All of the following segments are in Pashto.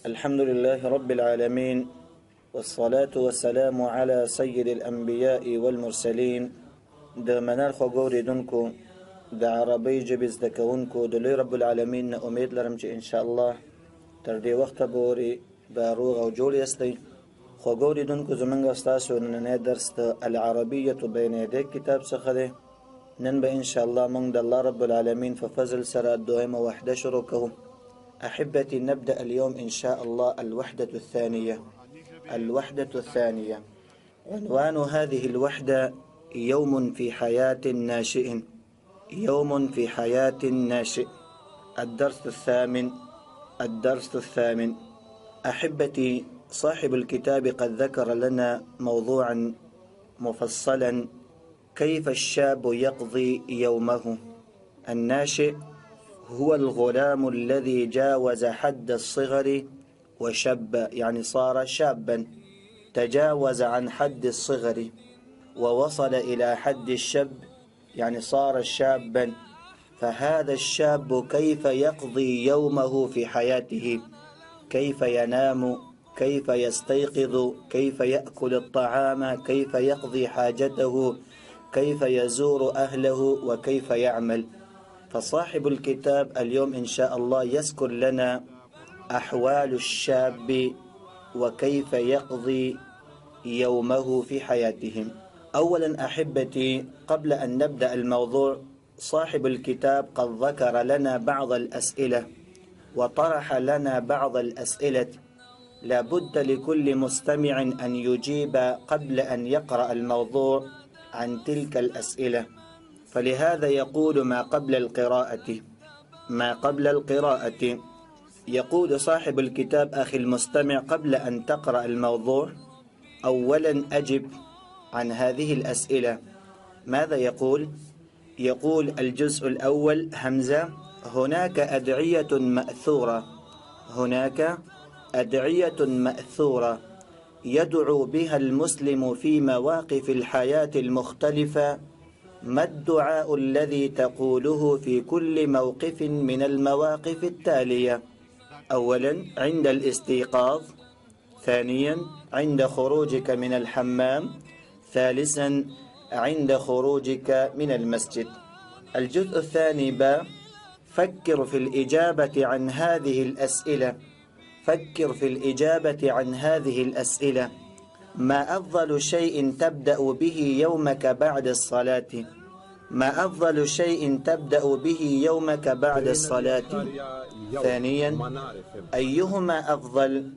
الحمد لله رب العالمين، والصلاة والسلام على سيد الأنبياء والمرسلين. د منال خوغوري دونکو د عربی جبز دکونکو د لوی رب العالمین امید لرم چې ان شاء الله تر دې وخت پورې به روغ او جوړ یاستئ. خوغوري دونکو زمونږ استاسو نن درس د العربیه بین یدیک کتاب څخه دی. نن به ان شاء الله موږ د الله رب العالمین په فضل سره دویمه وحده شروع کوو. أحبتي، نبدأ اليوم إن شاء الله الوحدة الثانية. الوحدة الثانية عنوان هذه الوحدة يوم في حياة ناشئ. يوم في حياة ناشئ. الدرس الثامن. أحبتي، صاحب الكتاب قد ذكر لنا موضوعا مفصلا: كيف الشاب يقضي يومه. الناشئ هو الغلام الذي جاوز حد الصغر وشب، يعني صار شابا، تجاوز عن حد الصغر ووصل إلى حد الشب، يعني صار شابا. فهذا الشاب كيف يقضي يومه في حياته، كيف ينام، كيف يستيقظ، كيف يأكل الطعام، كيف يقضي حاجته، كيف يزور أهله، وكيف يعمل. فصاحب الكتاب اليوم إن شاء الله يذكر لنا أحوال الشاب وكيف يقضي يومه في حياتهم. أولا أحبتي، قبل أن نبدأ الموضوع، صاحب الكتاب قد ذكر لنا بعض الأسئلة وطرح لنا بعض الأسئلة لا بد لكل مستمع أن يجيب قبل أن يقرأ الموضوع عن تلك الأسئلة. فلهذا يقول ما قبل القراءة يقول صاحب الكتاب: أخي المستمع، قبل أن تقرأ الموضوع أولا أجب عن هذه الأسئلة. ماذا يقول؟ يقول الجزء الأول همزة: هناك أدعية مأثورة يدعو بها المسلم في مواقف الحياة المختلفة. ما الدعاء الذي تقوله في كل موقف من المواقف التالية؟ أولا عند الاستيقاظ، ثانيا عند خروجك من الحمام، ثالثا عند خروجك من المسجد. الجزء الثاني فكر في الإجابة عن هذه الأسئلة. ما أفضل شيء تبدأ به يومك بعد الصلاة؟ ثانيا، أيهما أفضل،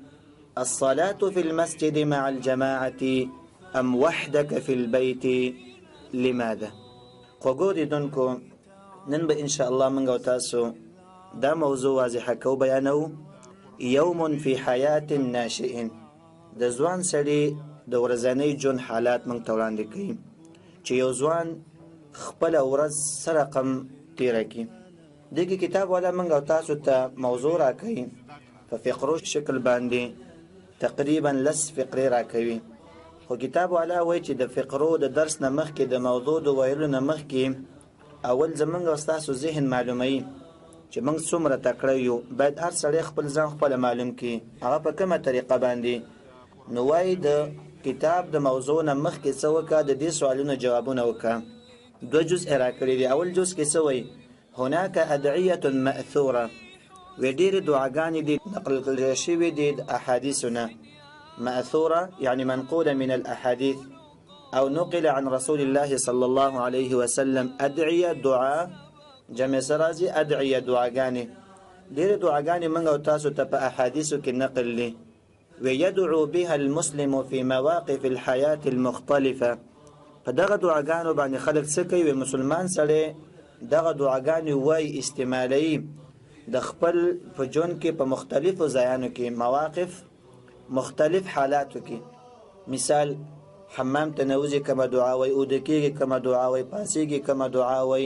الصلاة في المسجد مع الجماعة أم وحدك في البيت؟ لماذا؟ خوغوري دونکو نن به إن شاء الله منگو تاسو دا موضوع واضح کو بیانو. يوم في حياة ناشئ، د ځوان سړي د ورځنۍ ژوند حالات موږ ته وړاندې کوي چې یو ځوان خپل ورځ سره رقم تیره کړي. دغه کتاب والا موږ او تاسو ته موضوع راکوي په فقرو شکل باندې، تقریبا 10 فقرې راکوي. خو کتاب والا وایي چې د فقرو د درس نه مخکې، د موضوع د ویلو نه مخکې، اول زموږ او تاسو ذهن معلوموي چې موږ څومره تکړه یو. باید هر سړی خپل ځان خپل معلوم کړي، هغه په کومه طریقه باندې. نو وای د کتاب د موضوع نه مخکې څه وکړه، د دې سوالونو جوابونه وکړه. 2 جزء راکړي دي. اول جزء کې څه وایي؟ هناك أدعية مأثورة، ودير دعاګانې دي نقل کړل شوې دي د احادیثنا. مأثورة يعني منقولة من الأحاديث أو نقل عن رسول الله صلى الله عليه وسلم. أدعية دعاء جمع سرازي، أدعية دعاګانې. ډېر دعاګانې موږ او تاسو ته په احادیثو کې نقل لي. ويدعو بها المسلم في مواقف الحياة المختلفة. فدغه دعاګانو باندې خلک څه کوي؟ مسلمان سره دغه دعاګانې وای استعمالي د خپل په ژوند کې په مختلفو ځایانو کې، مواقف مختلف حالاتو کې. مثال حمام تنوزي کما دعا وای، اودکیږي کما دعا وای، پاسیږي کما دعا وای،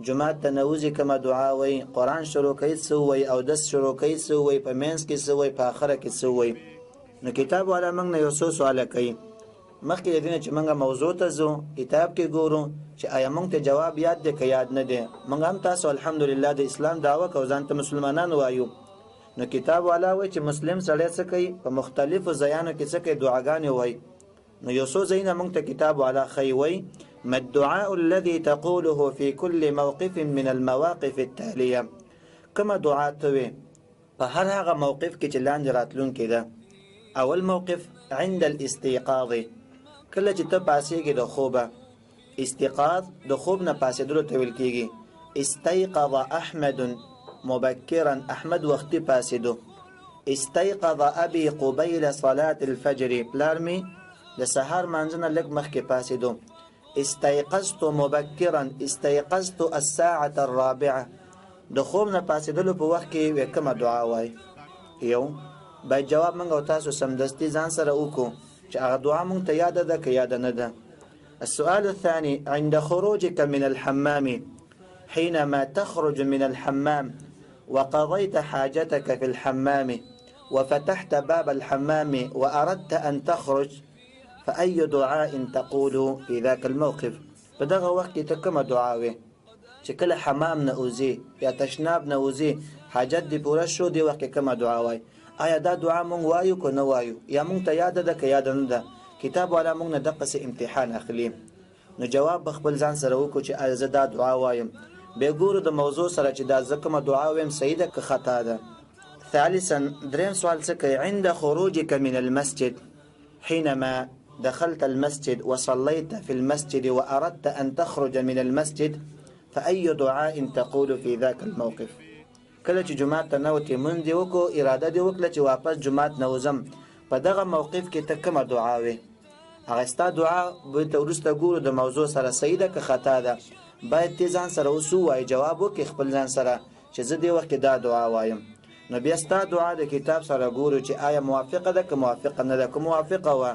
جمعه تنوزي کما دعا وای، قرآن شروع کوي څه وای، او دس شروع کوي څه وای، په مینس کې څه وای، په اخره کې څه وای. نو کتاب والا موږ نه یو څه سوال کوي. مخکې د دې چې موږ موضوع ته ځو، کتاب کې ګورو چې آیا موږ ته جواب یاد دی که یاد نه دی. موږ هم تاسو الحمدلله د اسلام دعوه کوو، ځان ته مسلمانان وایو، نو کتاب والا وای چې مسلم سړی څه کوي په مختلفو ځایانو کې څه کوي دعاګانې وای نو یو څو ځایونه موږ ته کتاب والا ښیي وای ما الدعاء الذي تقوله في كل موقف من المواقف التالية كما دعاء توي په هر هغه موقف کې چې لاندې راتلونکی ده اول موقف عند الاستيقاظ کله چې ته پاسېږې د خوبه استيقاظ د خوب نه پاسېدلو ته ویل کېږي استيقظ احمد مبكرا احمد وختي پاسېدو استيقظ ابي قبيل صلاة الفجر پلار می د سحر مانځنه لږ مخکې پاسېدو استيقظت مبكرا استيقظت الساعة الرابعة د خوب نه پاسېدلو په وخت کې کومه دعا وای یو باید جواب موږ او تاسو سمدستي ځان سره وکړو چې هغه دعا موږ ته یاد ده که یاد نه ده السؤال الثاني عند خروجك من الحمام حينما تخرج من الحمام وقضيت حاجتك في الحمام وفتحت باب الحمام وأردت أن تخرج فأي دعاء تقول في ذاك الموقف بدغه وقت تكما دعاوي چې کله حمام نه اوزي یا تشناب نه اوزي حاجت دی پوره شو دی وخت کما دعا وای آیا دا دعا مونږ وایو کو نه وایو یا مونږ ته یاد ده که یاد نه ده کتاب والا مونږ نه دغه امتحان اخلي نو جواب بخبل ځان سره وکړو چې آیا زه دا دعا وایم به ګورو د موضوع سره چې دا زه کومه دعا وایم صحیح ده که خطا ده ثالثا دریم سوال څه کوي عند خروجك من المسجد حينما دخلت المسجد وصليت في المسجد وأردت أن تخرج من المسجد فأي دعاء تقول في ذاك الموقف کله چې جمعات ته نوتې مونږ دې وکړو اراده دې وکړه چې واپس جمعات نه وځم په دغه موقف کې ته کومه دعا وې هغه ستا دعا به ته وروسته ګورو د موضوع سره صحیح ده که خطا ده باید ته ځان سره اوس ووایې جواب وکړې خپل ځان سره چې زه دې وخت کې دا دعا وایم نو بیا ستا دعا د کتاب سره ګورو چې آیا موافقه ده که موافقه نه ده که موافقه وه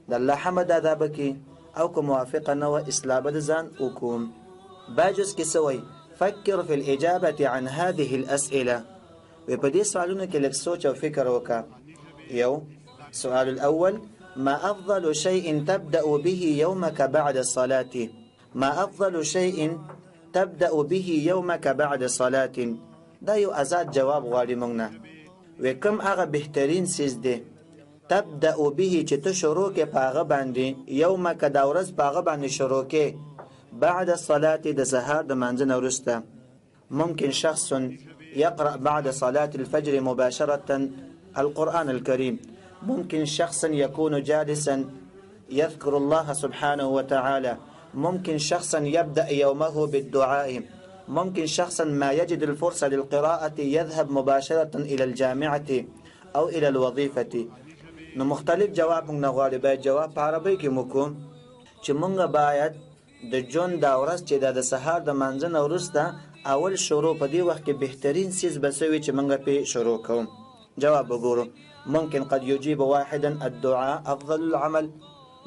د الله حمد ادا به کړي او که موافقه نه وه اصلاح به د ځان وکړو باجوز کې څه وایي فكر في الإجابة عن هذه الأسئلة وبدي سؤالنا كلك سوچ وفكر وكا يو سؤال الأول ما أفضل شيء تبدأ به يومك بعد الصلاة ما أفضل شيء تبدأ به يومك بعد الصلاة دا يو أزاد جواب غالي مغنا وكم أغا بهترين سيز دي تبدأ به چه تشروك پاغا باندي يومك دورز پاغا باندي شروكي بعد الصلاة د سهار د منځنه وروسته ممكن شخص يقرأ بعد صلاة الفجر مباشرة القرآن الكريم ممكن شخص يكون جالسا يذكر الله سبحانه وتعالى ممكن شخصا يبدأ يومه بالدعاء ممكن شخصا ما يجد الفرصة للقراءة يذهب مباشرة إلى الجامعة أو إلى الوظيفة نو مختلف جواب موږ نه غواړي باید جواب په عربي کې موکو چې موږ باید د جون دا ورځ چې د سهار د منځنه وروسته اول شروع په دې وخت کې بهترین سیز بسوي چې موږ په شروع کوم جواب وګورو ممكن قد يجيب واحدا الدعاء أفضل العمل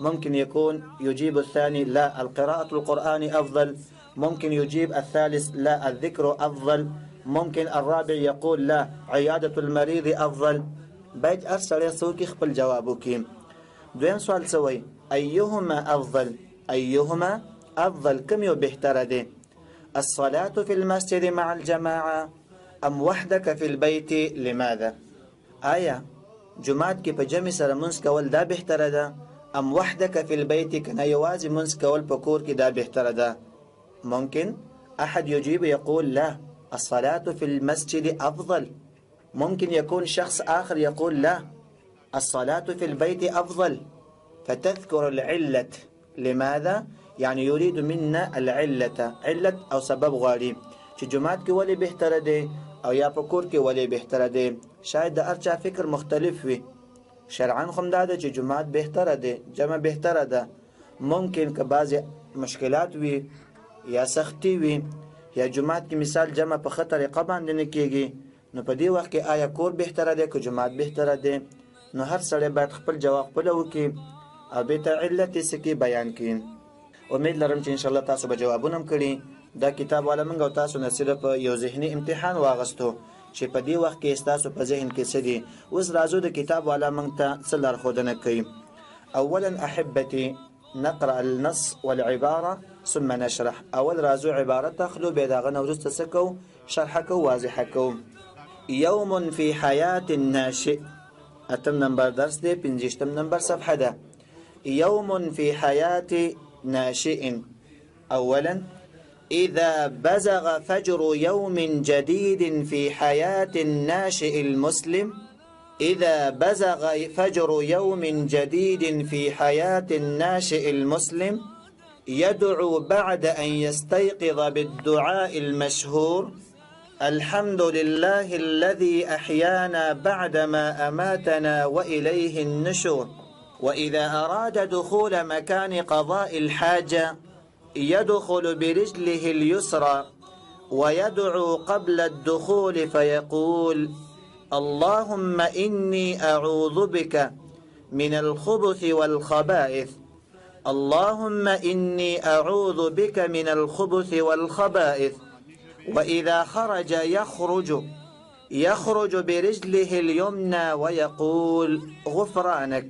ممكن يكون يجيب الثاني لا القراءة القرآن أفضل ممكن يجيب الثالث لا الذكر أفضل ممكن الرابع يقول لا عيادة المريض أفضل باید ارسل يسوكي خپل جوابوكي دوين سؤال سوي أيهما أفضل أيهما أفضل كم يو بهتر دي الصلاة في المسجد مع الجماعة أم وحدك في البيت لماذا آية جماعت کې په جمع سره منځ کول دا بهتره ده ام وحدك في البيت کنه یوازې منځ کول په کور کې دا بهتره ده ممكن أحد يجيب يقول لا الصلاة في المسجد أفضل ممكن يكون شخص آخر يقول لا الصلاة في البيت أفضل فتذكر العلة لماذا يعني يريد منا العلة علة أو سبب غالي چې جماعت کې ولې بهتره ده او یا په کور کې ولې بهتره ده شاید د ارچا فکر مختلف وي شرعاً خو دا ده چې جماعت بهتره ده جمع بهتره ده ممکن که بعضی مشکلات وي یا سختی وي یا جماعت کې مثال جمع په خطر طریقه باندې نه کېږي نو په دې وخت کې آیا کور بهتره ده که جماعت بهتره ده نو هر سړی باید خپل جواب خپل وکړي او به ته علت یې سکی بیان کړي امید لرم چې ان شاء الله تاسو به جوابونه هم کړي دا کتاب والا موږ او تاسو نه صرف یو ذهني امتحان واغستو چې په دې وخت کې تاسو په ذهن کې څه دي اوس راځو د کتاب والا موږ ته څه لارښودنه کوي اولا احبتي نقرأ النص والعبارة ثم نشرح اول راځو عبارت اخلو به داغه نو وروسته څه کو شرح کو واضح کو يوم في حياة الناشئ. اتم نمبر درس دي، پنځشتم نمبر صفحه ده. يوم في حياة ناشئ. اولا إذا بزغ فجر يوم جديد في حياة الناشئ المسلم، إذا بزغ فجر يوم جديد في حياة الناشئ المسلم يدعو بعد أن يستيقظ بالدعاء المشهور: الحمد لله الذي أحيانا بعدما أماتنا وإليه النشور. وإذا أراد دخول مكان قضاء الحاجة يدخل برجله اليسرى ويدعو قبل الدخول فيقول: اللهم إني أعوذ بك من الخبث والخبائث، اللهم إني أعوذ بك من الخبث والخبائث. وإذا خرج يخرج برجله اليمنى ويقول: غفرانك،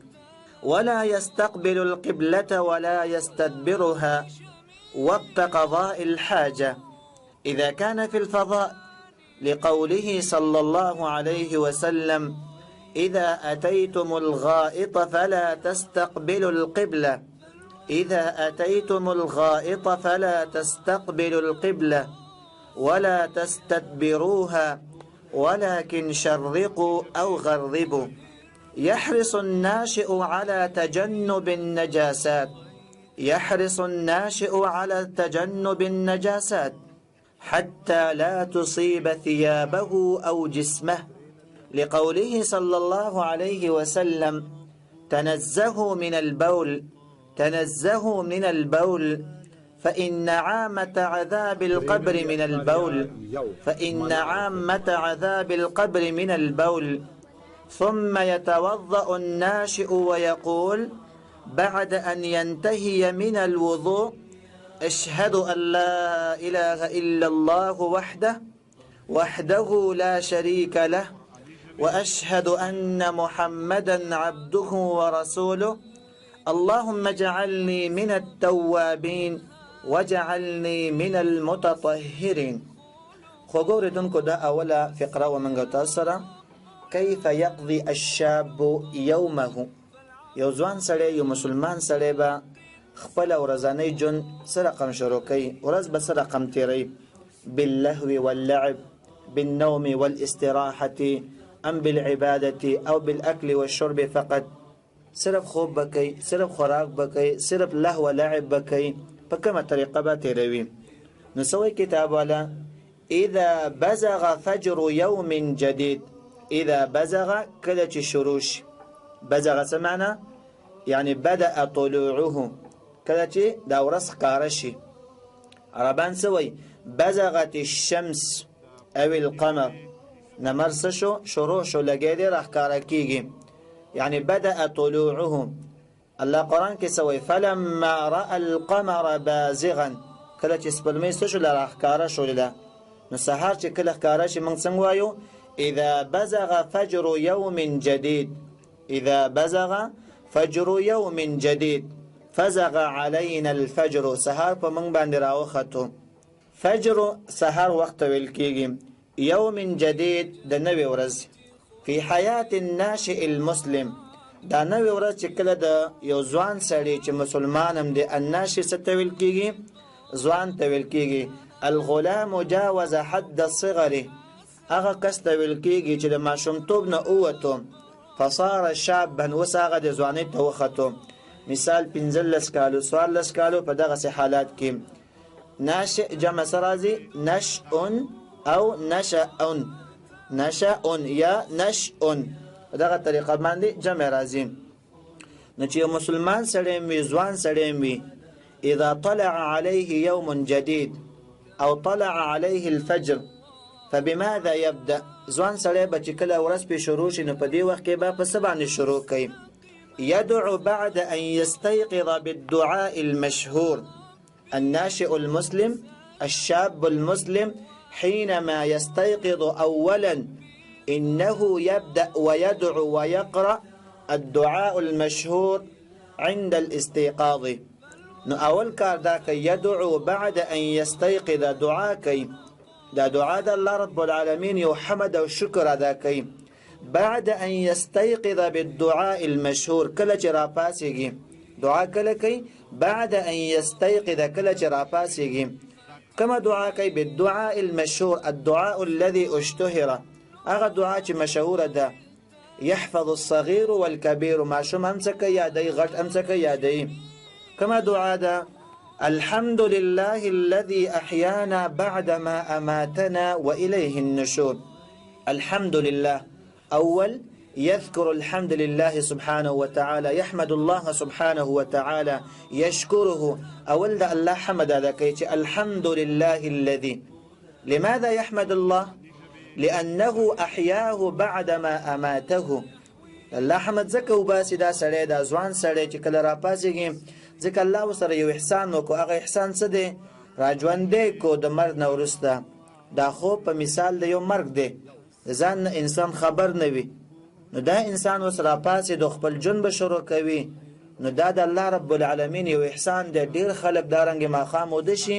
ولا يستقبل القبلة ولا يستدبرها وقت قضاء الحاجة. إذا كان في الفضاء لقوله صلى الله عليه وسلم: إذا أتيتم الغائط فلا تستقبلوا القبلة، إذا أتيتم الغائط فلا تستقبلوا القبلة ولا تستدبروها ولكن شرقوا أو غربوا. يحرص الناشئ على تجنب النجاسات، يحرص الناشئ على تجنب النجاسات حتى لا تصيب ثيابه أو جسمه، لقوله صلى الله عليه وسلم: تنزهوا من البول، تنزهوا من البول فإن عامة عذاب القبر من البول، فإن عامة عذاب القبر من البول. ثم يتوضأ الناشئ ويقول بعد أن ينتهي من الوضوء: أشهد أن لا إله إلا الله وحده لا شريك له، وأشهد أن محمدا عبده ورسوله، اللهم اجعلني من التوابين واجعلني من المتطهرين. خبور دنكو دا أولا فقرة ومنغو تأثر: كيف يقضي الشاب يومه. یو ځوان سړی، یو مسلمان سړی به خپل ورځنی ژوند څه رقم شروع کوي، ورځ به څه رقم تیروي؟ باللهو واللعب، بالنوم والاستراحة، ام بالعبادة او بالاكل والشرب فقط. صرف خوب بکی، صرف خوراک بکی، صرف لهو لعب بکی، په کومه طریقه به تیروي؟ نو سوی کتاب والا: اذا بزغ فجر يوم جديد. اذا بزغ کله چې شروع شي. بزغ څه معنی؟ یعنی بدأ طلوعه، کله چې دا ورځ ښکاره شي. عربان څه وایي؟ بزغت الشمس او القمر. نمر څه شو؟ شروع شو، لګی دی راښکاره کیږي. یعنی بدأ طلوعه. الله قرآن کې څه وایي؟ فلما رأى القمر بازغا. کله چې سپلمۍ څه شو؟ راښکاره شولله. نو سهار چې کله ښکاره شي موږ څنګه وایو؟ اذا بزغ فجر يوم جديد. اذا بزغ فجر يوم جديد. فزغ علينا الفجر. سهار په موږ باندې راوخته. فجر سهار وخت ویل کېږي. يوم جديد د نوې ورځ. في حياة الناشئ المسلم. دا نوې ورځ چې کله د یو ځوان سړی چې مسلمان هم دی، الناشئ څه ته ویل کېږي؟ ځوان ته ویل کېږي. الغلام جاوز حد الصغر. هغه کس ته ویل کېږي چې د ماشومتوب نه ووتو، فصار شابا، اوس هغه د ځوانۍ ته وختو. مثال 15 کالو، 14 کالو، په دغسې حالات کې. ناشئ جمع څه راځي؟ نشء او نشأ. نشأ یا نشء، په دغه طریقه باندې جمع راځي. نو چې یو مسلمان سړی وي، ځوان سړی وي، اذا طلع عليه يوم جديد او طلع عليه الفجر فبماذا يبدأ؟ ځوان سړی به چې کله ورځ پې شروع شي، نو په دې وخت کې به په څه باندې شروع کوي؟ يدعو بعد أن يستيقظ بالدعاء المشهور. الناشئ المسلم، الشاب المسلم، حينما يستيقظ أولا إنه يبدأ ويدعو ويقرأ الدعاء المشهور عند الاستيقاظ. نو اول کار دا کوي، يدعو بعد أن يستيقظ، دعا کوي دا دعا د الله رب العالمین یو حمد او شکر ادا کوي بعد ان يستيقظ بالدعاء المشهور. کله چې راپاسېږي دعا کله کوي؟ بعد ان يستيقظ، کله چې راپاسېږي. كما دعا کوي؟ بالدعاء المشهور، الدعاء الذي اشتهر، هغه دعا چې مشهوره ده. يحفظ الصغير والكبير، ماشوم هم څه کوي یادوي، غټ هم څه کوي یادوي. كما دعا ده الحمد لله الذي أحيانا بعدما أماتنا وإليه النشور. الحمد لله، أول يذكر الحمد لله سبحانه وتعالى، يحمد الله سبحانه وتعالى، يشكره. أول ده الله حمد هذا كيتي الحمد لله الذي. لماذا يحمد الله؟ لأنه أحياه بعدما أماته. الله حمد زکه وباسي دا سړی دا ځوان سړی چې کله راپاسېږي ځکه الله ورسره یو احسان وکړو. هغه احسان څه دی؟ راژوندی کو د مرګ نه وروسته. دا خو په مثال د یو مرګ دی، ځان نه انسان خبر نه وي، نو دا انسان اوس راپاسې د خپل ژوند به شروع کوي. نو دا د الله رب العالمین یو احسان دی. ډېر خلک دارنګې ماښام وده شي،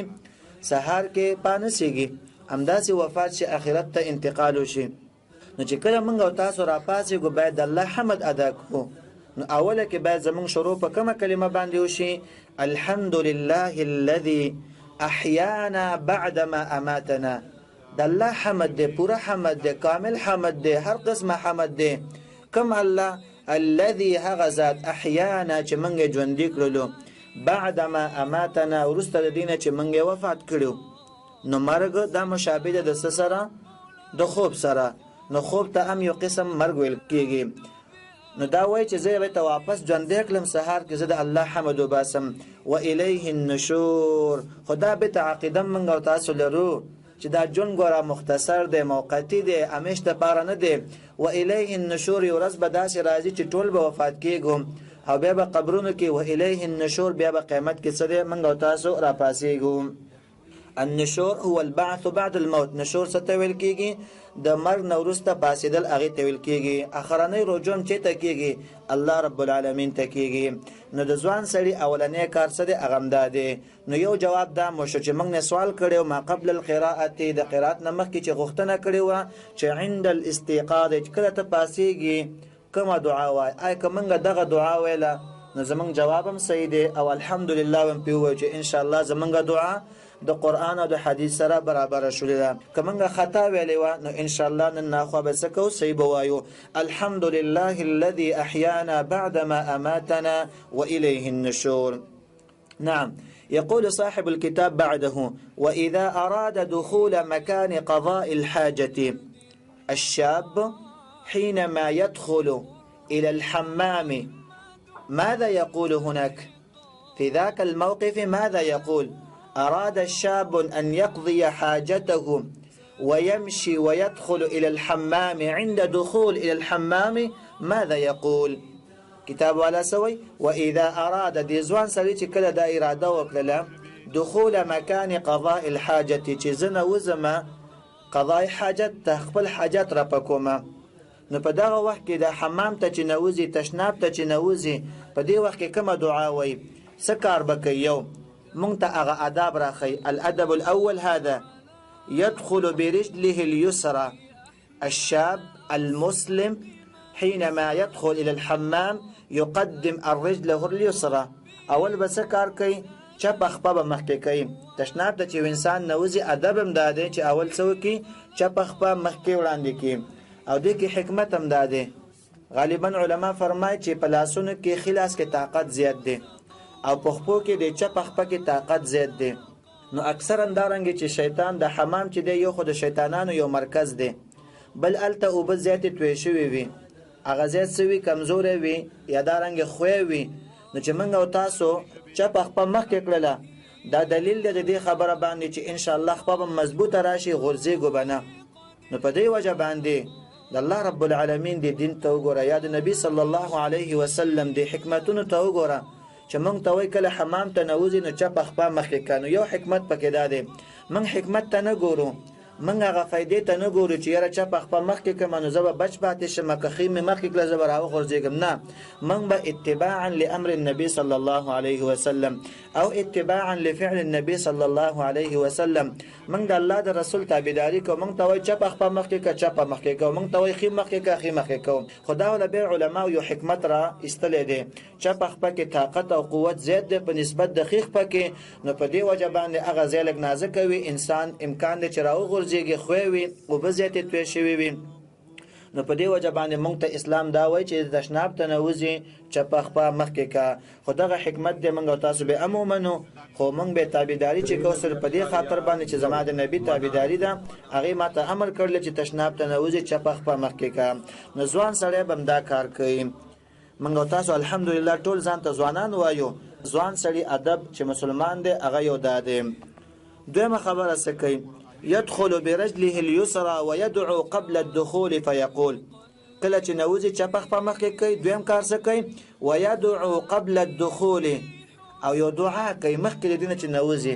سهار کې پانسېږي، همداسې وفات شي، آخرت ته انتقال وشي. نو چې کله موږ او تاسو راپاسېږو باید د الله حمد ادا کړو. نو اوله کې باید زموږ شروع په کومه کلمه باندې وشي؟ الحمد لله الذي احیانا بعدما اماتنا. د الله حمد دی، پوره حمد دی، کامل حمد دی، هر قسمه حمد دی. کوم الله؟ الذي هغه ذات احیانا چې موږ ژوندي کړلو بعدما اماتنا، وروسته د دې نه چې موږ وفات کړو. نو مرګ دا مشابه ده د څه سره؟ د خوب سره. نو خوب ته هم یو قسم مرګ ویل کېږي. نو دا وایي چې زه به ته واپس ژوندی کړم سهار کې، زه د الله حمد وباسم. و الیه النشور. خدا به عقیده موږ او تاسو لرو چې دا ژوند ګوره مختصر دی، موقتی دی، همیشه دپاره نه دی. و الیه النشور، یو ورځ به داسې راځي چې ټول به وفات کېږو او بیا به قبرونو کې. و الیه النشور، بیا به قیامت کې څه دی؟ موږ او تاسو راپاسېږو. النشور هو البعث بعد الموت. نشور څه ته ویل کېږي؟ د مرګ نه وروسته پاسېدل هغې ته ویل کېږي. اخرنی رجوع چېرته کېږي؟ الله رب العالمین ته کېږي. نو د ځوان سړي اولنی کار څه دی؟ هغه همدا دی. نو یو جواب دا مو شو چې موږ نه سوال کړی ما قبل القراءة، د قرات نه مخکې چې غوښتنه کړې وه چې عند الاستيقاظ، چې کله ته پاسېږي کومه دعا وایي. آیا که موږ دغه دعا ویله نو زموږ جواب هم صحیح دی او الحمدلله هم پرې ووایو چې انشاءالله زموږ دعا د قرآن او د حدیث سره برابر شولې ده. که موږ خطا ویلې وه نو انشاءالله نن ناخوا به څه کوو؟ صحیح به وایو الحمد لله الذي احیانا بعدما اماتنا والیه النشور. نعم. يقول صاحب الكتاب بعده: وإذا أراد دخول مكان قضاء الحاجة الشاب حينما يدخل إلى الحمام ماذا يقول هناك؟ في ذاك الموقف ماذا يقول؟ أراد الشاب أن يقضي حاجته ويمشي ويدخل إلى الحمام، عند دخول إلى الحمام ماذا يقول؟ كتاب والا سوي وإذا أراد دي زوان سړي چې کله دا اراده وکړه دخول مكان قضاء الحاجة، چې زنه وزما قضاء حاجت ته خپل حاجت را پکومه، نو په دغه وخت کې د حمام ته چې نوځي، تشناب ته چې نوځي، په دې وخت کې کومه دعا وایي؟ څه کار به کوي؟ یو مونږ ته هغه آداب راښیي. الادب الاول هذا: يدخل برجله اليسرى الشاب المسلم حينما يدخل إلى الحمام يقدم الرجله اليسرى. اول به څه کار کوي؟ چپ خپه به مخکې کوي. تشناب ته چې انسان نوځي ادب هم دا دی چې اول څه وکړي؟ چپ خپه مخکې وړاندې کړي. او دې کې حکمت هم دا دی، غالبا علما فرمایي چې په لاسونو کې خلاص کې طاقت زیات دی او په خپو کې د چپ خپه کې طاقت زیات دی. نو اکثرا دارنګې چې شیطان د حمام چې دی یو خو د شیطانانو یو مرکز دی، بل هلته اوبه زیاتې توی شوي وي، هغه زیات څه وي؟ کمزوری وي یا دارنګې خوی وي. نو چې موږ او تاسو چپ خپه مخکې کړله، دا دلیل دی د دې خبره باندې چې انشاءالله خپه به مضبوطه راشي، غورځېږو به نه. نو په دې وجه باندې د الله رب العالمین د دین ته وګوره یا د نبی صلی الله علیه وسلم د حکمتونو ته وګوره چې موږ ته وایي کله حمام ته نوځي نو چپ خپه مخکې کړه. نو یو حکمت پکې دا دی، موږ حکمت ته نه ګورو، موږ هغه فائدې ته نه ګورو چې یاره چپ خپه مخکې کړم نو زه به بچ پاتې شم که ښې مې مخکې کړه زه به راوغورځېږم. نه، موږ به اتباعا لامر النبي صلی الله علیه وسلم او اتباعا لفعل النبي صلی الله علیه وسلم موږ د الله د رسول تابعداري کوو. موږ ته وایي چپ خپه مخکې کړه چپه مخکې کوو، موږ ته وایي ښې مخکې کړه ښې مخکې کوو. خو دا له بیا علماو یو حکمت را ایستلی دی، چپ خپه کې طاقت او قوت زیات دی په نسبت د ښې خپه کې، نو په دې وجه باندې هغه ځای لږ نازکه وي، انسان امکان دی چې راوغورځېږي، خوی وي، اوبه زیاتې توی شوي وي. نو په دې وجه باندې موږ ته اسلام دا وایي چې د تشناب ته نوځي چپه خپه مخکې کا. خو دغه حکمت دی موږ او تاسو به هم ومنو، خو موږ به تابعداري چې کوو صرف په دې خاطر باندې چې زما د نبي تابعداري ده، هغې ما ته امر کړل چې تشناب ته نوځي چپه خپه مخکې کا. نو ځوان سړی به هم دا کار کوي. موږ او تاسو الحمدلله ټول ځان ته ځوانان وایو. ځوان سړي ادب چې مسلمان دی هغه یو دا دی. دویمه خبره څه کوي؟ يدخل برجله اليسرى ويدعو قبل الدخول فيقول، کله چې نوځي چپه خپه مخکې کوي. دویم کار څه کوي؟ ويدعو قبل الدخول، او یو دعا کوي مخکې د دې نه چې نوځي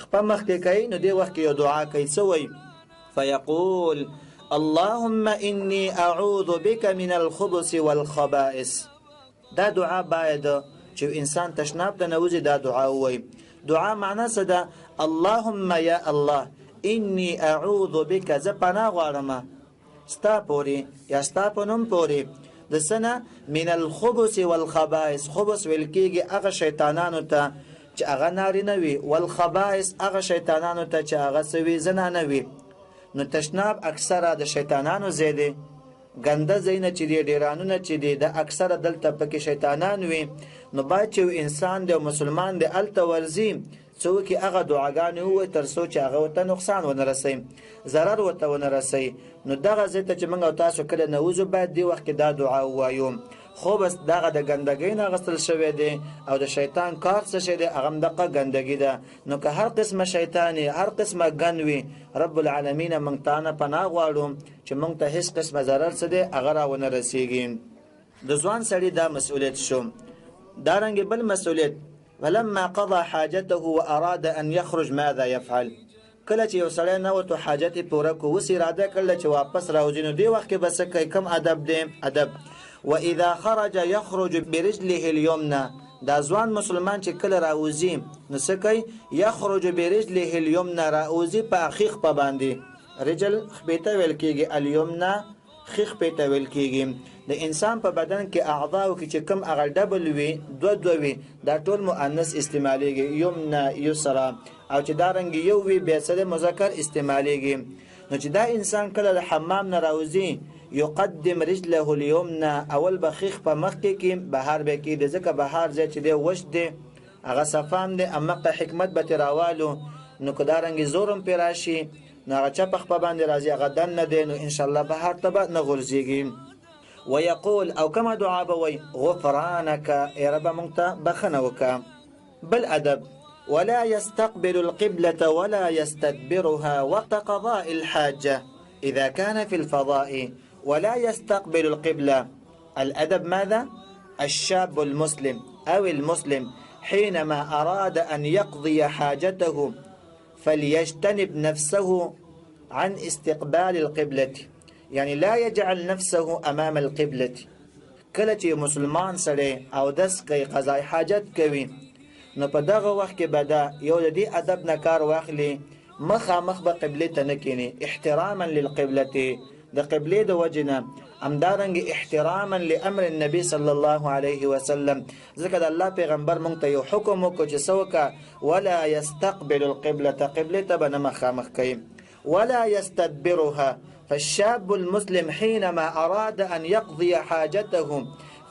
خپه مخکې کوي، نو دې وخت کې یو دعا کوي. څه وایي؟ فيقول اللهم إني أعوذ بك من الخبث والخبائث. دا دعا باید چې انسان تشناب ته نوځي دا دعا وایي. دعا معنا څه ده؟ اللهم یا الله انی اعوذ بک، زه پناه غواړم ستا پورې یا ستا په نوم پورې د څه نه؟ من الخبث والخبائث. خبث ویل کېږي هغه شیطانانو ته چې هغه نارینه وي، والخبائث هغه شیطانانو ته چې هغه څه وي زنانه وي. نو تشناب اکثره د شیطانانو ځای دی، ګنده ځایونه چې دی، ډیرانونه چې دی، د اکثره دلته پکې شیطانان وي. نو باید چې انسان دی او مسلمان دی هلته ورځي څوک هغه دعاګانې ووایي تر څو چې هغه ورته نقصان ونه رسوي، ضرر ورته ونه رسوي. نو دغه ځای ته چې موږ او تاسو کله نوځو باید دې وخت کې دا دعا ووایو. خو بس دغه د ګندګۍ نه اخیستل شوی دی او د شیطان کار څه شی دی؟ هغه هم دغه ګندګي ده. نو که هر قسمه شیطان وي، هر قسمه ګن وي، رب العالمین موږ ته نه پناه غواړو چې موږ ته هیڅ قسمه ضرر څه دی هغه راونه رسیږي. د ځوان سړي دا مسؤلیت شو. دارنګې بل مسؤلیت، فلما قضى حاجته واراد ان يخرج ماذا يفعل؟ کله چې یو سړی نوته حاجت پوره کو، اوس اراده کړل چې واپس راوځي، نو دې وخت کې بس کوي کوم ادب دی؟ ادب واذا خرج يخرج برجله اليمنى. دا ځوان مسلمان چې کله راوځي نو څه کوي؟ يخرج برجله اليمنى، راوځي په اخیخ په باندې. رجل خپېته ویل کېږي، الیمنى خیخ پېته ویل کېږي. د انسان په بدن کې اعضاو کې چې کوم هغه ډبل وي، دوه وي، دا ټول مؤنث استعمالیږي، یمنا یسرا. او چې دا رنګ یو وي بیا سره مذکر استعمالیږي. نو چې دا انسان کله د حمام نه راوځي یقدم رجله اليمنى، اول به خیخ په مخ کې بهار به کې د ځکه بهار ځای چې دی وش دی هغه صفام دی، امقه حکمت به تراوالو. نو که دا رنګ زورم پې راشي نو هغه چپه خپه باندې راځي، هغه دن نه دی، نو انشاءالله بهار ته به نه غورځېږي. ويقول او كما دعا بوي غفرانك يا رب مونږ بخنه وکا. بل ادب ولا يستقبل القبلة ولا يستدبرها وقت قضاء الحاجة إذا كان في الفضاء. ولا يستقبل القبلة، الأدب ماذا؟ الشاب المسلم أو المسلم حينما أراد أن يقضي حاجته فليجتنب نفسه عن استقبال القبلة، يعني لا يجعل نفسه امام القبلة. کله چې مسلمان سره او دس کوي قضای حاجت کوي نو په دغه وخت کې به دا یو د دې ادب نه کار واخلي، مخامخ به قبله ته نه کینی، احتراما للقبلة، د قبله د وجنه، همدارنګ احتراما لامر النبي صلى الله عليه وسلم. ځکه د الله پیغمبر مونږ ته یو حکم وکړ چې سوکا ولا يستقبل القبلة، قبله ته به نه مخامخ کوي، ولا يستدبرها. فالشاب المسلم حينما أراد أن يقضي حاجته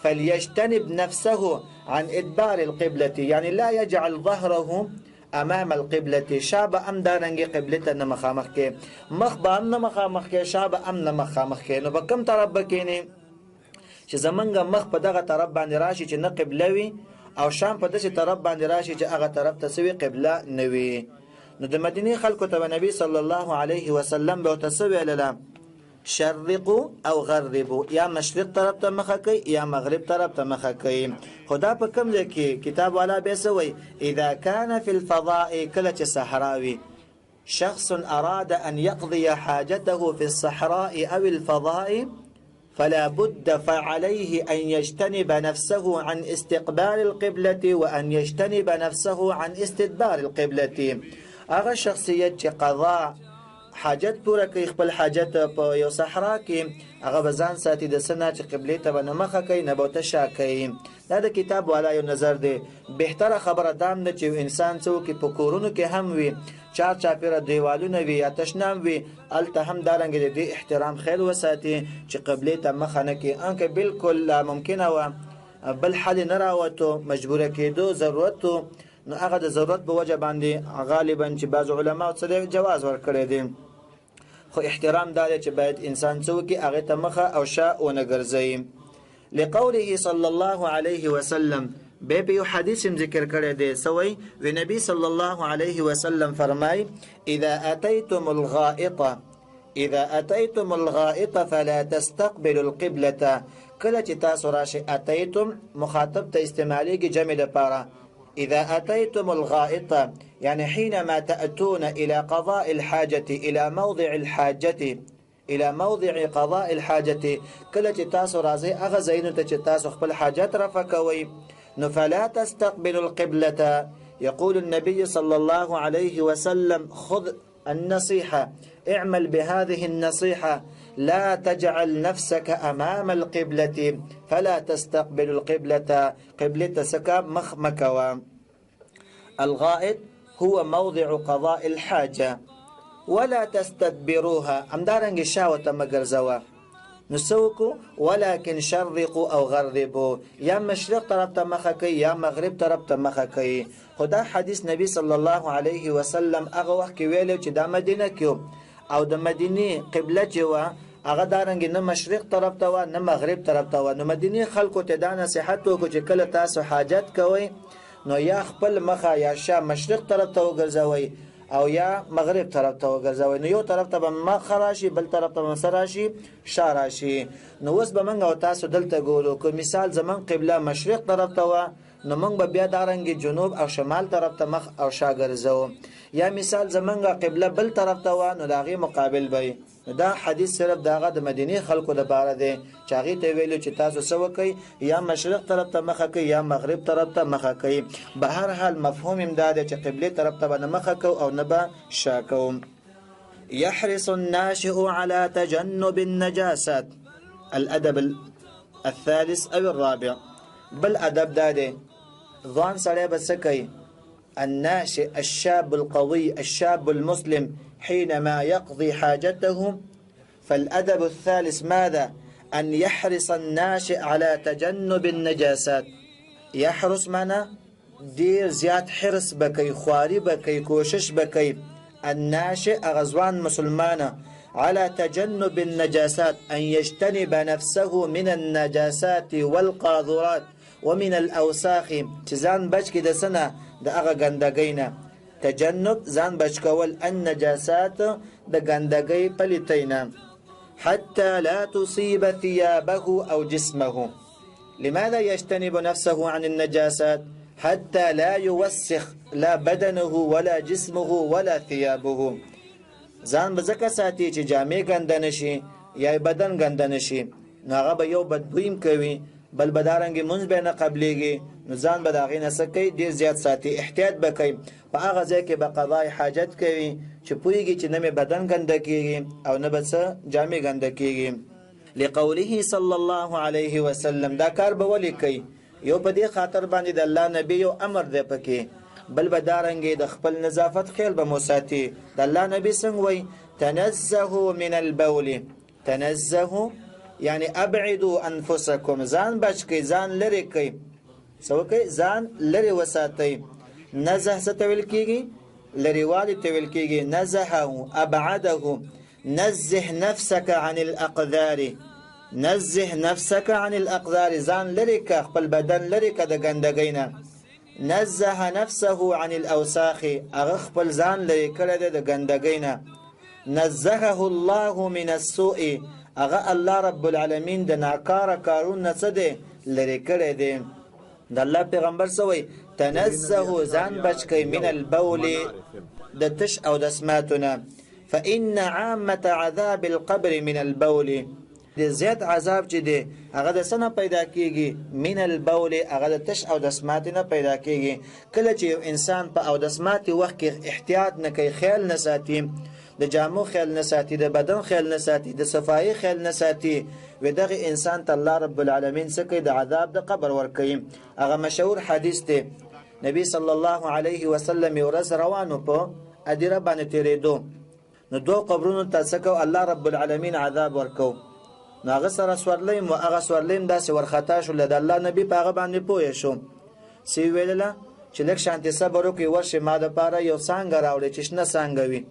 فليجتنب نفسه عن إدبار القبلة، يعني لا يجعل ظهره أمام القبلة. شاب أم دارنگی قبلة نمخامخ کے، مخ با أم نمخامخ کے، شاب أم نمخامخ کے. نو بکم طرف بکینی چې زمنګ مخ په دغه طرف باندې راشي چې نه قبله وي، او شام په دغه طرف باندې راشي چې هغه طرف ته سوي قبله نه وي. نو د مدینه خلکو ته نبی صلی الله علیه وسلم به تسوی لاله شرقوا او غربوا، یا مشرق طرف ته مخه کوي یا مغرب طرف ته مخه کوي. خدا په کوم ځای کې کتاب والا به سوی اذا كان في الفضاء، کله چې صحراوي شخص أراد أن يقضي حاجته في الصحراء أو الفضاء فلا بد فعليه أن يجتنب نفسه عن استقبال القبلة وأن يجتنب نفسه عن استدبار القبلة. هغه شخصیت چې قضا حاجت پوره کوي خپل حاجت په یو صحرا کې، هغه به ځان ساتي د سنه چې قبلې ته به نه مخه کوي نه به ورته شا کوي. دا د کتاب والا یو نظر دی. بهتره خبره دام ده چې انسان څوک په کورونو کې هم وي، چار چاپیره دیوالونه وي یا تشنام وي، هلته هم دارنګې د دې احترام خیل وساتي چې قبلې ته مخه نه کوي. انکه بالکل ناممکنه وه بل حل نه راوتو، مجبوره کېدو ضرورت و، نو هغه د ضرورت په وجه باندې غالبا چې بعض علما څه جواز ورکړی دی. خو احترام دا دی چې باید انسان څه وکړي، هغې ته مخه او شا ونه ګرځوي. لقوله صلی الله علیه وسلم، به په یو حدیث هم ذکر کړی دی. سوی و نبی صلی الله علیه وسلم فرمای: اذا اتیتم الغائط فلا تستقبلوا القبلة. کله چې تاسو راشئ، اتیتم مخاطب ته استعمالیږي جمع لپاره. اذا اتیتم الغائط يعني حينما تأتون إلى قضاء الحاجة إلى موضع الحاجة الى موضع قضاء الحاجة، کله چې تاسو راځئ هغه ځایونو ته چې تاسو خپل حاجت رفع کوئ، نو فلا تستقبلوا القبلة. يقول النبي صلى الله عليه وسلم: خذ النصيحة، اعمل بهذه النصيحة، لا تجعل نفسك أمام القبلة فلا تستقبل القبلة. قبلة سكاب مخمكوا. الغائط هو موضع قضاء الحاجة ولا تستدبروها. امدارنګ شاوته مګرځوا، نسوکو ولكن شرقوا او غربوا، یا مشرق طرف ته مخه کوي یا مغرب طرف ته مخه کوي. خدا حدیث نبی صلی الله علیه وسلم هغه وخت کې ویلو چې د مدینه کې او د مدینه قبله چې و هغه دارنګ نه مشرق طرف ته و نه مغرب طرف ته و. نو مدینه خلکو ته دا نصیحت وکړو چې کله تاسو حاجت کوئ نو یا خپل مخه یا شا مشرق طرف ته وګرځوئ او یا مغرب طرف ته وګرځوئ. نو یو طرف ته به مخ راشي، بل طرف ته به سر راشي، شا راشي. نو اوس به موږ او تاسو دلته ګورو که مثال زمون قبله مشرق طرف ته و، نو موږ به بیا دارنګې جنوب او شمال طرف ته مخ او شا ګرځو. یا مثال زمونږ قبله بل طرف ته و، نو د هغې مقابل به. دا حدیث صرف داغه د مدینه خلکو لپاره دی چې هغې ته ویلو چې تاسو څه وکئ، یا مشرق طرف ته مخه کوئ یا مغرب طرف ته مخه کوئ. به هر حال مفهوم هم دا دی چې قبلې طرف ته به نه مخه کوو او نه به شا کوو. يحرص الناشئ على تجنب النجاسات. الأدب الثالث أو الرابع. بل أدب دا دی ځوان سړی به څه کوي؟ الناشئ الشاب القوي الشاب المسلم حينما يقضي حاجته. فالأدب الثالث ماذا؟ أن يحرص الناشئ على تجنب النجاسات. يحرص معنا دير زياد حرص بكي، خواري بكي، کوشش بكي. الناشئ أغزوان مسلمانا على تجنب النجاسات، أن يجتنب نفسه من النجاسات والقاذورات ومن الأوساخ. تزان بچ كده سنة دا أغا غندقينا. تجنب ځان بچ کول النجاسات د ګندګۍ پلیتینا حتى لا تصيب ثيابه أو جسمه. لماذا يجتنب نفسه عن النجاسات؟ حتى لا يوسخ لا بدنه ولا جسمه ولا ثيابه. ځان به ځکه ساتي چې جامې ګنده نشي یا بدن ګنده نشي، نو هغه به یو بدبویم کوي، بل به دارنګې مونځ به نه قبلیږي، نو ځان به د هغې نه څه کوي؟ ډېر زیات ساتي، احتیاط به کوي. په هغه ځای کې به قضای حاجت کوي چې پوهېږي چې نه مې بدن ګنده کېږي او نه به څه جامې ګنده کېږي. لقوله صلی الله علیه وسلم. دا کار به ولې کوي؟ یو په دې خاطر باندې د الله نبی یو امر دی پکې، بل به دارنګې د خپل نظافت خیال به مو ساتي. د الله نبی څنګه وایي؟ تنزهوا من البول. تنزهوا يعني ابعدوا انفسكم. ځان بچ کوئ، ځان لرې کوئ. څه وکئ؟ ځان لرې وساتئ. نزه څه ته ویل کېږي؟ لرېوالی ته ویل کېږي. نزهه ابعده. نزه نفسك عن الأقذار. نزه نفسك عن الأقذار. ځان لرې که، خپل بدن لرې که د ګندګۍ نه. نزه نفسه عن الأوساخ. هغه خپل ځان لرې کړی دی د ګندګۍ نه. نزهه الله من السوء. هغه الله رب العالمین د ناکاره کارونه څه دی؟ لرې کړی دی. د الله پیغمبر څه وایي؟ تنزهوا ځان بچ کوئ من البول د تش او د اسماتونه. فإن عامة عذاب القبر من البول، د زیات عذاب چې دی هغه د څه نه پیدا کیږي؟ من البول، هغه د تش او د اسمات نه پیدا کیږي. کله چې یو انسان په او د اسمات وخت کې احتیاط نه کوي، خیال نه ساتي، د جامو خیال نه ساتي، د بدن خیال نه ساتي، د صفایي خیال نه ساتي، و دغه انسان ته الله رب العالمین څه کوي؟ د عذاب د قبر ورکوي. هغه مشهور حدیث دی، نبی صلی الله علیه وسلم یو ورځ روانو په ادیره باندې تیرېدو، نو دو قبرونو ته څه کوي؟ الله رب العالمین عذاب ورکو. نو هغه سره سورلیم و هغه سورلیم داسې ورخطا شو، د الله نبی په هغه باندې پوه شو، سی ویله چې لږ شانتې صبر وکړي، ورشي ما دپاره یو څانګه راوړي چې شنه څانګه وي.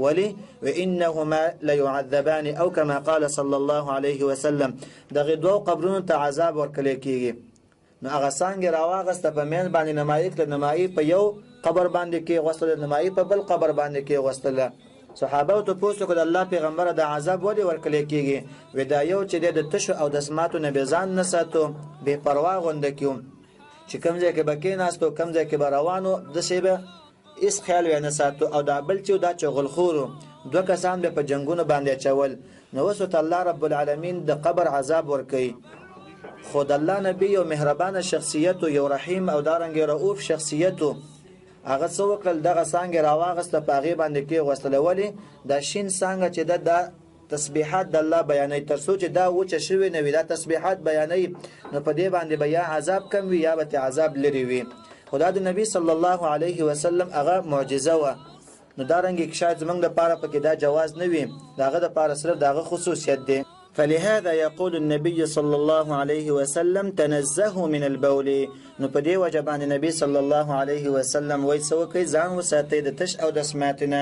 ولی؟ وانهما لیعذبان، او کما قال صلی الله علیه وسلم، دغه دوه قبرونو ته عذاب ورکړل کیږي. نو هغه څانګه راواغسته، په میل باندې نمایي کړه، نمایي په یو قبر باندې کې غوستله، نمایي په بل قبر باندې کې غوستله. صحابه ته پوښتنه کړه الله پیغمبر د عذاب ولې ورکړل کیږي؟ و دا یو چې د تشو او د اسماتو نه ځان نه ساتو، بے پروا غونډه کیو، چې کوم ځای کې بکې ناستو، کوم ځای کې روانو، د شیبه اس خیال نه ساتو. او دا بل چې دا چغلخورو دوه کسان به په جنگونو باندې چول، نو وسو ته الله رب العالمین د قبر عذاب ورکړي. خود الله نبی یو مهربان شخصیت، یو رحیم او دارنګ رؤوف شخصیت، هغه څو وکړل دغه څانګه راواغسته، په هغې باندې کې غوستله. ولې؟ دا شین څانګه چې ده دا تسبیحات د الله بیانوي، تر څو چې دا وچه شوې نه وي، دا تسبیحات بیانوي، نو په دې باندې به یا عذاب کم وي یا به عذاب لرې وي. خدا د نبی صلی الله علیه وسلم هغه معجزه وه. نو دارنګې که شاید زموږ دپاره پکې دا جواز نه وي، د هغه دپاره صرف د هغه خصوصیت دی. فلهذا يقول النبي صلى الله عليه وسلم تنزهوا من البول. نو په دې وجه باندې نبی صلی الله علیه وسلم وایي څه وکړئ؟ ځان وساتئ د تش او د اسماتونه.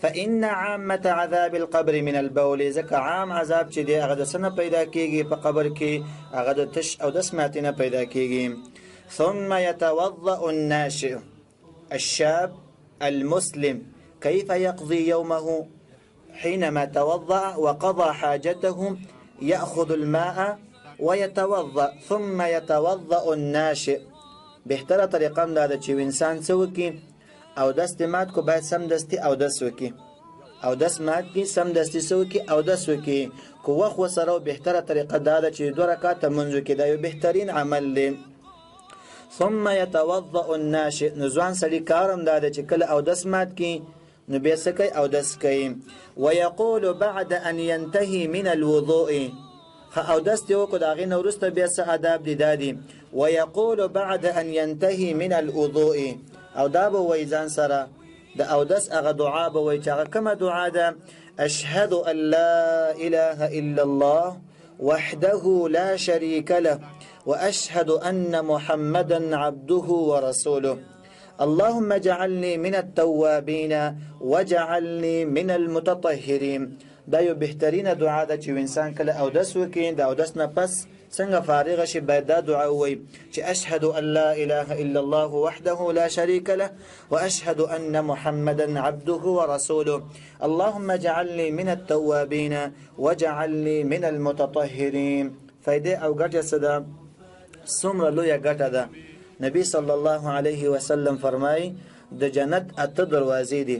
فإن عامة عذاب القبر من البول، ځکه عام عذاب چې دی هغه د څه نه پیدا کیږي په قبر کې؟ هغه د تش او د اسماتونه پیدا کیږي. ثم يتوضأ الناشئ الشاب المسلم كيف يقضي يومه؟ حينما توضأ وقضى حاجته يأخذ الماء ويتوضأ ثم يتوضأ الناشئ. بهتره طریقه دا ده چې انسان څه وکړي؟ او دست مات کو باید سمدستي او دس وکړي، او دس مات کې سمدستي څه وکړي؟ او دس وکړي. کو وخت وسره بهتره طریقه دا ده چې 2 رکعاته منځ وکړي، دا یو بهترین عمل دی. ثم يتوضأ الناشئ، نو ځوان سړي کارم دا ده چې کله او دس مات کې نو بیا څه کوي؟ او دس کوي. ويقول بعد ان ينتهي من الوضوء، او دس دی وکړو د هغې نه وروسته بیا څه آداب دي دا دي. ويقول بعد ان ينتهي من الوضوء، او دا به وایي ځان سره د او دس هغه دعا به وایي چې هغه کومه دعا ده؟ اشهد ان لا اله الا الله وحده لا شريك له واشهد ان محمدا عبده ورسوله اللهم اجعلني من التوابين واجعلني من المتطهرين. دا یو بهترین دعا ده چې انسان کله او دس وکړي، د او دس نه پس څنګه فارغ شي باید دا دعا ووایي چې اشهد ان لا اله الا الله وحده لا شريك له واشهد ان محمدا عبده ورسوله اللهم اجعلني من التوابين واجعلني من المتطهرين. فائدې او ګټه څه ده؟ څومره لویه ګټه ده. نبی صلی الله علیه وسلم فرمایي د جنت 8 دروازې دي.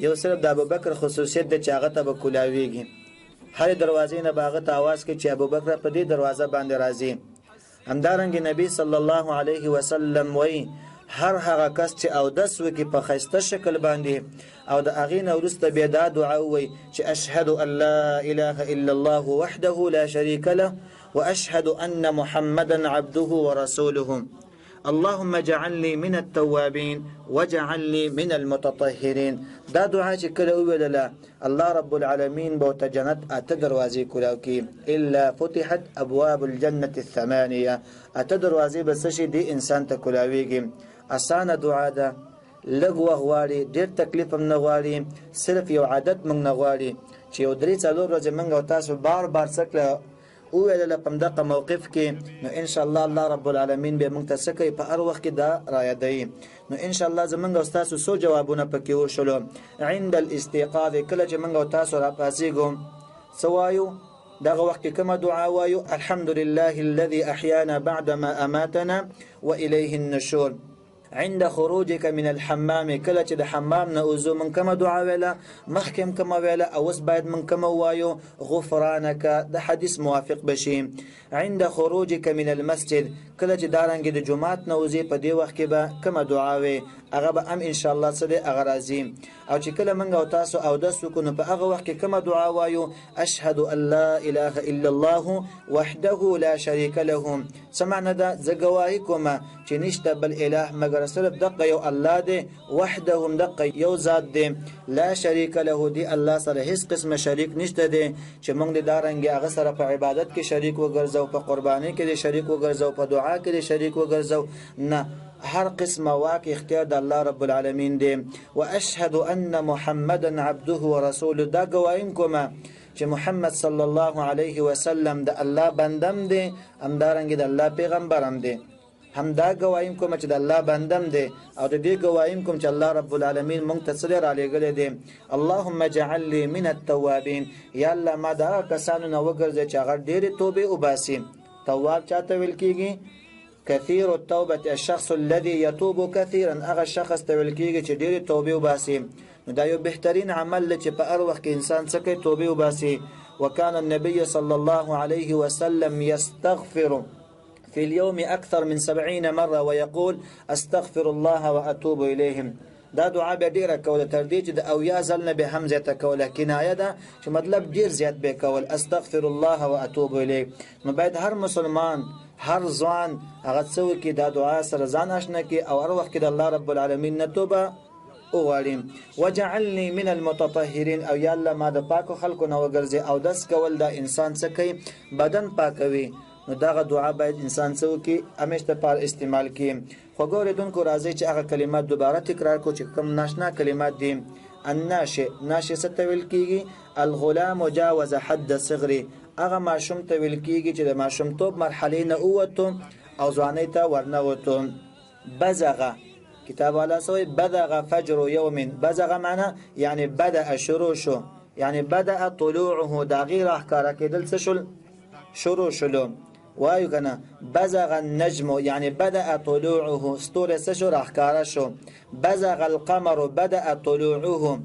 یو صرف د ابوبکر خصوصیت د چې هغه ته به کولاویږي، هر دروازې نه به هغه ته آواز کوي چې ابوبکر په دې دروازه باندې راځي. همدارنګه نبی صلی الله علیه وسلم وایي هر هغه کس چې او دس وکړي په ښایسته شکل باندې او د هغې نه وروسته بیا دا دعا ووایي چې اشهد ان لا اله الا الله وحده لا شريك له واشهد ان محمدا عبده ورسوله اللهم اجعلني من التوابين واجعلني من المتطهرين. دا دعا چې کله وویله الله رب العالمین به ورته جنت 8 دروازې کولاو کړي. الا فتحت ابواب الجنة 8. 8 دروازې به څه شي؟ دې انسان ته کولاویږي. اسانه دعا ده، لږ وخت غواړي، ډېر تکلیف هم نه غواړي، صرف یو عادت موږ نه غواړي چې یو 3-4 ورځې موږ او تاسو بار بار څه کړه وویله په همدغه موقف کې، نو انشاءالله الله رب العالمین به موږ ته څه کوي؟ په هر وخت کې دا رایادوي. نو انشاءالله زموږ او ستاسو څو جوابونه پکې وشولو. عند الاستيقاظ، کله چې موږ او تاسو راپاڅېږو څه وایو؟ دغه وخت کې کومه دعا وایو؟ الحمد لله الذي احیانا بعد ما اماتنا واليه النشور. عند خروجك من الحمام کله چې د حمام نه وځو من کومه دعا ویله مخکې کومه ویله او اوس باید من کومه وایو غفرانک د حدیث موافق بشي عند خروجك من المسجد کله چې دارنګ د جمعات نه وځي په دې وخت کې به کومه دعا وي هغه به ان شاء الله څه دی هغه راځي او چې کله موږ او تاسو او د سکون په هغه وخت کې کومه دعا وایو اشهد ان لا اله الا الله وحده لا شريك له سمعنا دا زګوای کوم چې نشته بل اله مگر صرف دغه یو الله دی وحده دغه یو ذات دی لا شريك له دی الله سره هیڅ قسم شریک نشته دی چې موږ د دارنګ هغه سره په عبادت کې شریک وګرځو په قرباني کې شریک وګرځو په دعا کې شریک وګرځو نه هر قسم واک اختیار د الله رب العالمین دی واشهد ان محمدا عبده ورسوله دا گواهیم کوم چې محمد صلی الله علیه وسلم د الله بندم دی همدارنګه د الله پیغمبرم دی هم دا گواهیم کوم چې د الله بندم دی او د دې گواهیم کوم چې الله رب العالمین مونږ ته څه را لېږلی دی اللهم اجعل لي من التوابین یا الله ما دا کسانو نه وګرځه چې هغه ډېرې توبې وباسي تواب چاته ویل کېږي كثير التوبة الشخص الذي يتوب كثيرا هغه شخص ته ویل کېږي چې ډېرې توبې وباسي نو دا یو بهترین عمل دی چې په هر وخت کې انسان څه کوي توبې وباسي وكان النبي صلى الله عليه وسلم يستغفر في اليوم أكثر من 70 مرة ويقول استغفر الله وأتوب إليهم دا دعا به ډیره کوله تر دې چې د اویا ځلنه به هم زیاته کوله کنایه ده چې مطلب ډیر زیات به کول استغفر الله واتوب الیه نو باید هر مسلمان هر ځوان هغه څو کې دا دعا سره ځان آشنا کی او هر وخت کې د الله رب العالمین نه توبه وغواړم وجعلني من المتطهرين او یا الله ما د پاکو خلکو نه وګرځي او داس کول دا انسان څه کوي بدن پاکوي نو داغه دعا باید انسان څو کې همیشه پر استعمال کی خو ګوریدونکو راځي چې هغه کلمات دوباره تکرار کو چې کوم ناشنا کلمات دي الناشئ ناشئ څه ته ویل کیږي الغلام جاوز حد صغري هغه ماشوم ته ویل کیږي چې د ماشومتوب مرحله نه اوته او ځواني ته ورنوته بزغه کتاب والا سوی بدغ فجر يوم بزغ معنا يعني بدأ شروع شو يعني بدأ طلوعه دا غیر احکاره کېدل څه شول شروع شلو وایو کنه بزغ النجم يعني بدأ طلوعه ستوره څه شو راحکاره شو بزغ القمر بدأ طلوعه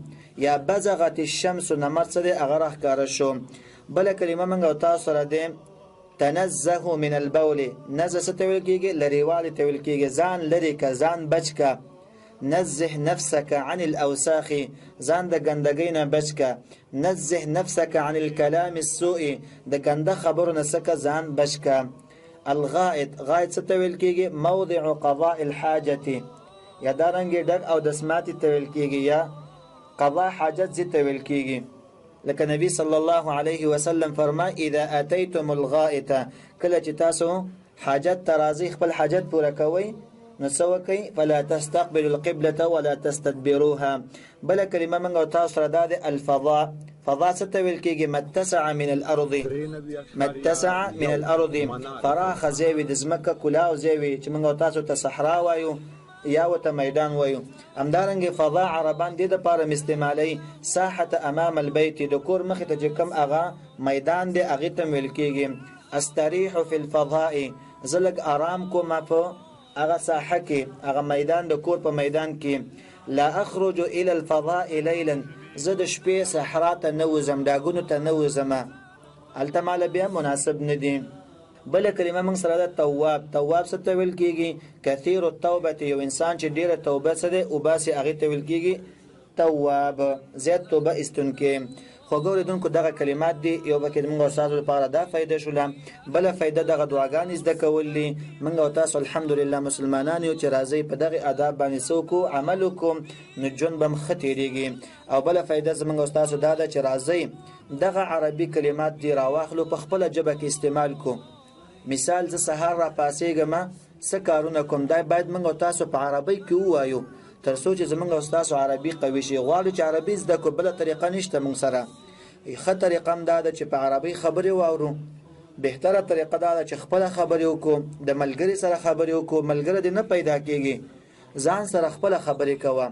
یا بزغت الشمس نمر څه دی هغه راحکاره شو بل کلمه منګه تاسو سره دی تنزه من البول نزه څه ته ویل کېږي لرېوالی ته ویل کېږي ځان لرې که ځان بچ که نزه نفسك عن الاوساخ ځان د ګندګۍ نه بچ که نزه نفسك عن الكلام السوء د ګنده خبرو نه څه که ځان بچ که الغائط غائط څه ته ویل کېږي موضع قضاء الحاجة یا دارنګې ډک او دسماتي ته ویل کېږي یا قضاء حاجت ځي ته ویل کېږي لکه نبی صلی الله علیه وسلم فرما اذا اتیتم الغائط کله چې تاسو حاجت ترازی خپل حاجت پوره کوئ نو څه وکئ فلا تستقبلوا القبلة ولا تستدبروها بل کلمه موږ تاسو سره دا د الفضاء فضاء څه ته ویل کېږي متسع من الارض متسع من الارض فراخ ځای د ځمکه کلاو ځای چې موږ تاسو ته صحرا وایو یا وته میدان وایو همدارنګه فضاء عربان دې د پاره استعمالي ساحه امام البيت د کور مخ ته کوم اغه میدان دې اغه ته ویل کېږي استريح في الفضاء زلق آرام کو ما په اغه ساحه کې اغه میدان د کور په میدان کې لا اخرج الى الفضاء ليلا زد شپې صحرا ته نوزم داګونو ته نوزم التمال بیا مناسب ندی بل کلمه موږ سره د تواب تواب څه ته ویل کېږي کثیر التوبه یو انسان چې ډیره توبه سره او باسي هغه ته ویل کېږي تواب زیات توبه استونکې خو ګوریدونکو دغه کلمات دي یو بکې موږ تاسو لپاره دا فائدہ شوله بل فائدہ دغه دعاګانې زده کولې موږ تاسو الحمدلله مسلمانان یو چې راځي په دغه آداب باندې سوکو عمل کوم نو جون بم ختیریږي او بل فائدہ زموږ تاسو دا چې راځي دغه عربي کلمات دی راواخلو په خپل ژبه کې استعمال کو مثال ز سحر را پاسېګم څه کارونه کوم دا باید موږ تاسو په عربی کې وایو تر څو چې زمونږ تاسو عربي قوي شي غواړو چې عربي زده کو بل طریقه نشته موږ سره ښه طریقه هم دا ده چې په عربي خبرې واورو بهتره طریقه دا ده چې خپل خبرې وکړو د ملګری سره خبرې وکړو ملګری دې نه پیدا کېږي ځان سره خپل خبرې کوه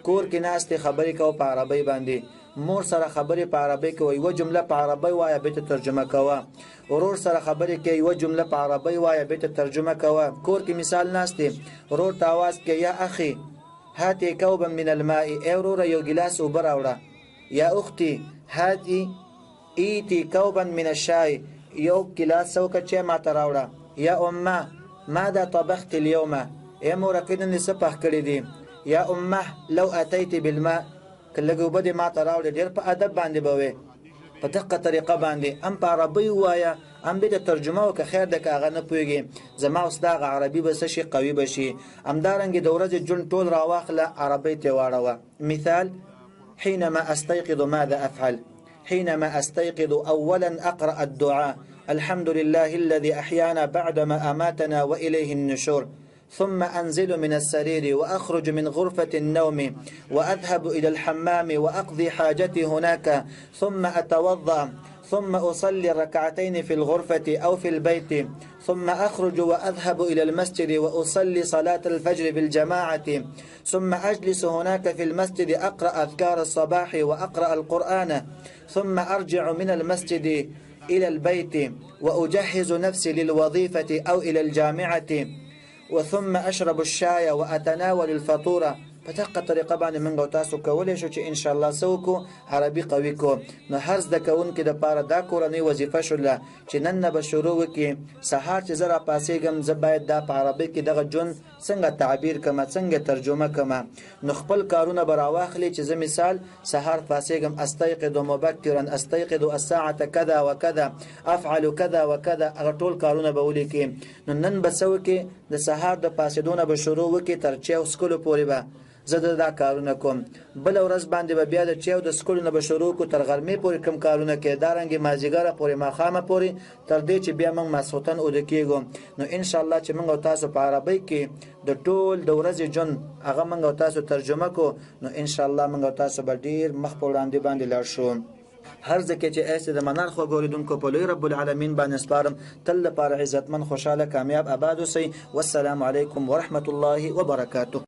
کور کې ناستې خبرې کوه په عربي باندې مور سره خبرې په عربی کې یوه جمله په عربی وایه بیرته ترجمه کوه. ورور سره خبرې کې یوه جمله په عربی وایه بیرته ترجمه کوه. کور کې مثال ناست دی، ورور ته آواز کې یا اخي هاتي کوبا من الماء، ای وروره یو ګیلاس اوبه راوړه. یا اختي هاتي ایتی کوبا من الشاي، یو ګیلاس څوکه چای ماته راوړه. یا امه ماذا طبخت اليوم، ای موره کې نن څه پخ کړي دي. یا امه لو اتیت بالماء، که لږ اوبه دې ماته راوړې. ډېر په ادب باندې به وې، په دقه طریقه باندې هم په عربي ووایه هم بیرته ترجمه وکړه. خیر ده که هغه نه پوهېږي، زما اوس دغه عربي به څه شي قوي به شي. همدارنګې د ورځې ژوند ټول راواخله عربۍ ته واړوه. مثال حينما استيقظ ماذا افعل، حينما استيقظ اولا اقرأ الدعاء الحمد لله الذي احيانا بعدما اماتنا واليه النشور، ثم أنزل من السرير وأخرج من غرفة النوم وأذهب إلى الحمام وأقضي حاجتي هناك، ثم أتوضأ، ثم أصلي ركعتين في الغرفة أو في البيت، ثم أخرج وأذهب إلى المسجد وأصلي صلاة الفجر بالجماعة، ثم أجلس هناك في المسجد أقرأ أذكار الصباح وأقرأ القرآن، ثم أرجع من المسجد إلى البيت وأجهز نفسي للوظيفة أو إلى الجامعة، وثم اشرب الشاي واتناول الفطوره. په دقه طریقه باندې موږ او تاسو کولی شو چې انشاءالله څه وکړو، عربي قوي کړو. نو هر زده کوونکي دپاره دا کورنۍ وظیفه شوله چې نن نه به شروع وکړي. سهار چې زه راپاڅېږم زه باید دا په عربي کې دغه ژوند څنګه تعبیر کړمه، څنګه ترجمه کړمه. نو خپل کارونه به راواخلي چې زه مثال سهار پاڅېږم استيقظ مبکرا، استيقظ الساعة كذا وكذا، افعل كذا وكذا، هغه ټول کارونه به ولیکي. نو نن به څه وکړي، د سهار د پاڅېدونه به شروع وکړي تر چای څښلو پورې به زه دا کارونه کوم. بله ورځ باندې به بیا د چای او د څښلو نه به شروع کړو تر غرمې پورې کوم کارونه کوي. دارنګې مازدیګره پورې ماښامه پورې تر دې چې بیا موږ ماسخوتن اوده کېږو. نو انشاءالله چې موږ او تاسو په عربۍ کې د ټول د ورځې ژوند هغه موږ او تاسو ترجمه کړو، نو انشاءالله موږ او تاسو به ډېر مخ په وړاندې باندې لاړ شو. هر ځکه چې ایسه د منار خو ګوریدونکو په لوی رب العالمین باندې سپارم. تل لپاره عزتمن، خوشاله، کامیاب، آباد اوسئ. والسلام علیکم ورحمة الله وبرکاته.